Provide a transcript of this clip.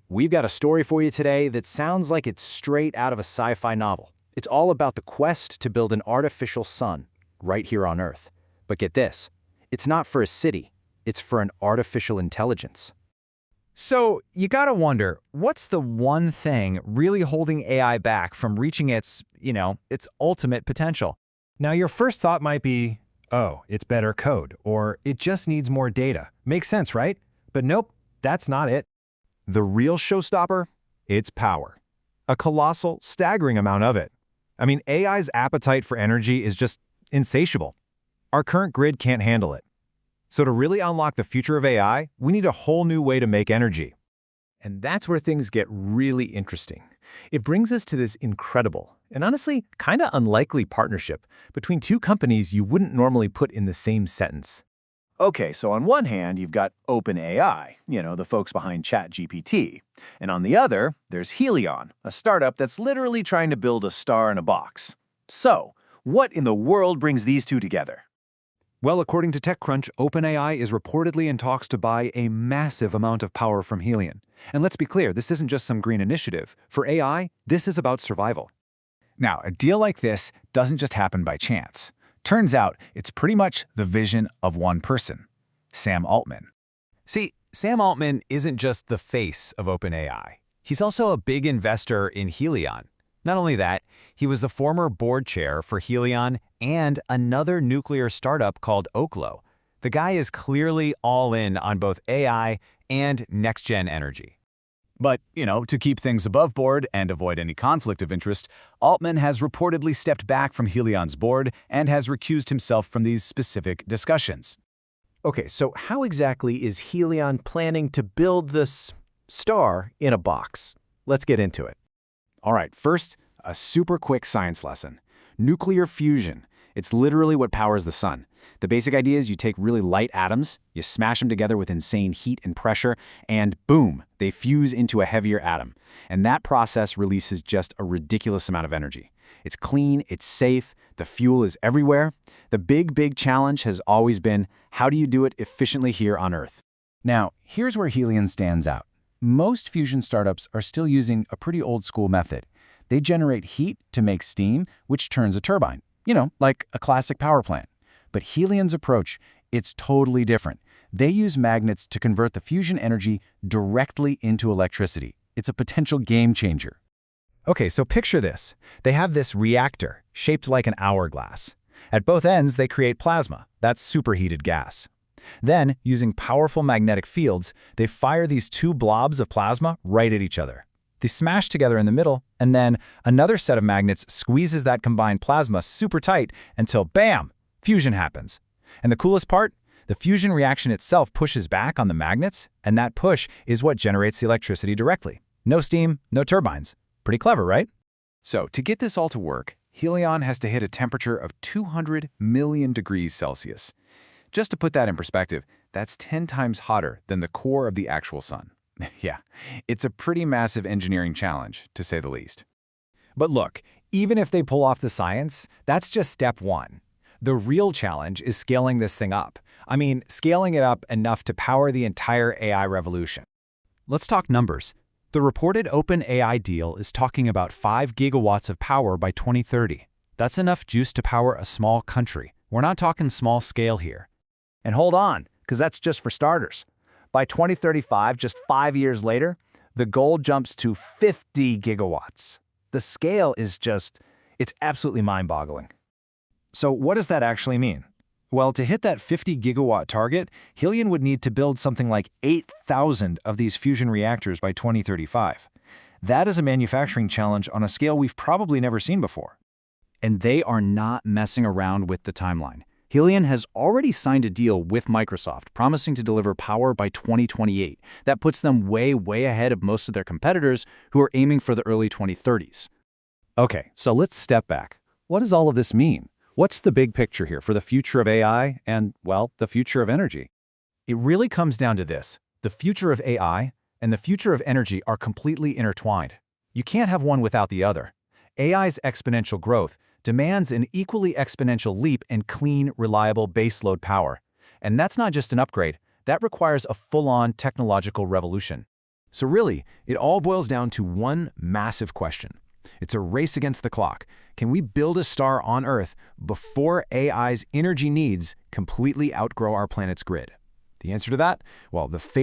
We've got a story for you today that sounds like it's straight out of a sci-fi novel. It's all about the quest to build an artificial sun right here on Earth. But get this, it's not for a city, it's for an artificial intelligence. So you gotta wonder, what's the one thing really holding AI back from reaching its ultimate potential? Now, your first thought might be, oh, it's better code, or it just needs more data. Makes sense, right? But nope, that's not it. The real showstopper? It's power. A colossal, staggering amount of it. I mean, AI's appetite for energy is just insatiable. Our current grid can't handle it. So to really unlock the future of AI, we need a whole new way to make energy. And that's where things get really interesting. It brings us to this incredible, and honestly, kind of unlikely partnership between two companies you wouldn't normally put in the same sentence. Okay, so on one hand, you've got OpenAI, the folks behind ChatGPT. And on the other, there's Helion, a startup that's literally trying to build a star in a box. So, what in the world brings these two together? Well, according to TechCrunch, OpenAI is reportedly in talks to buy a massive amount of power from Helion. And let's be clear, this isn't just some green initiative. For AI, this is about survival. Now, a deal like this doesn't just happen by chance. Turns out, it's pretty much the vision of one person, Sam Altman. See, Sam Altman isn't just the face of OpenAI. He's also a big investor in Helion. Not only that, he was the former board chair for Helion and another nuclear startup called Oklo. The guy is clearly all in on both AI and next-gen energy. But, to keep things above board and avoid any conflict of interest, Altman has reportedly stepped back from Helion's board and has recused himself from these specific discussions. Okay, so how exactly is Helion planning to build this star in a box? Let's get into it. All right, first, a super quick science lesson. Nuclear fusion. It's literally what powers the sun. The basic idea is you take really light atoms, you smash them together with insane heat and pressure, and boom, they fuse into a heavier atom. And that process releases just a ridiculous amount of energy. It's clean, it's safe, the fuel is everywhere. The big challenge has always been, how do you do it efficiently here on Earth? Now, here's where Helion stands out. Most fusion startups are still using a pretty old-school method. They generate heat to make steam, which turns a turbine. Like a classic power plant. But Helion's approach, it's totally different. They use magnets to convert the fusion energy directly into electricity. It's a potential game changer. Okay, so picture this. They have this reactor, shaped like an hourglass. At both ends, they create plasma. That's superheated gas. Then, using powerful magnetic fields, they fire these two blobs of plasma right at each other. They smash together in the middle, and then another set of magnets squeezes that combined plasma super tight until, bam, fusion happens. And the coolest part? The fusion reaction itself pushes back on the magnets, and that push is what generates the electricity directly. No steam, no turbines. Pretty clever, right? So, to get this all to work, Helion has to hit a temperature of 200 million degrees Celsius. Just to put that in perspective, that's 10 times hotter than the core of the actual sun. Yeah, it's a pretty massive engineering challenge, to say the least. But look, even if they pull off the science, that's just step one. The real challenge is scaling this thing up. I mean, scaling it up enough to power the entire AI revolution. Let's talk numbers. The reported OpenAI deal is talking about 5 gigawatts of power by 2030. That's enough juice to power a small country. We're not talking small scale here. And hold on, because that's just for starters. By 2035, just 5 years later, the goal jumps to 50 gigawatts. The scale is it's absolutely mind-boggling. So what does that actually mean? Well, to hit that 50 gigawatt target, Helion would need to build something like 8,000 of these fusion reactors by 2035. That is a manufacturing challenge on a scale we've probably never seen before. And they are not messing around with the timeline. Helion has already signed a deal with Microsoft, promising to deliver power by 2028. That puts them way ahead of most of their competitors who are aiming for the early 2030s. Okay, so let's step back. What does all of this mean? What's the big picture here for the future of AI and, well, the future of energy? It really comes down to this. The future of AI and the future of energy are completely intertwined. You can't have one without the other. AI's exponential growth demands an equally exponential leap in clean, reliable baseload power. And that's not just an upgrade, that requires a full-on technological revolution. So really, it all boils down to one massive question. It's a race against the clock. Can we build a star on Earth before AI's energy needs completely outgrow our planet's grid? The answer to that? Well, the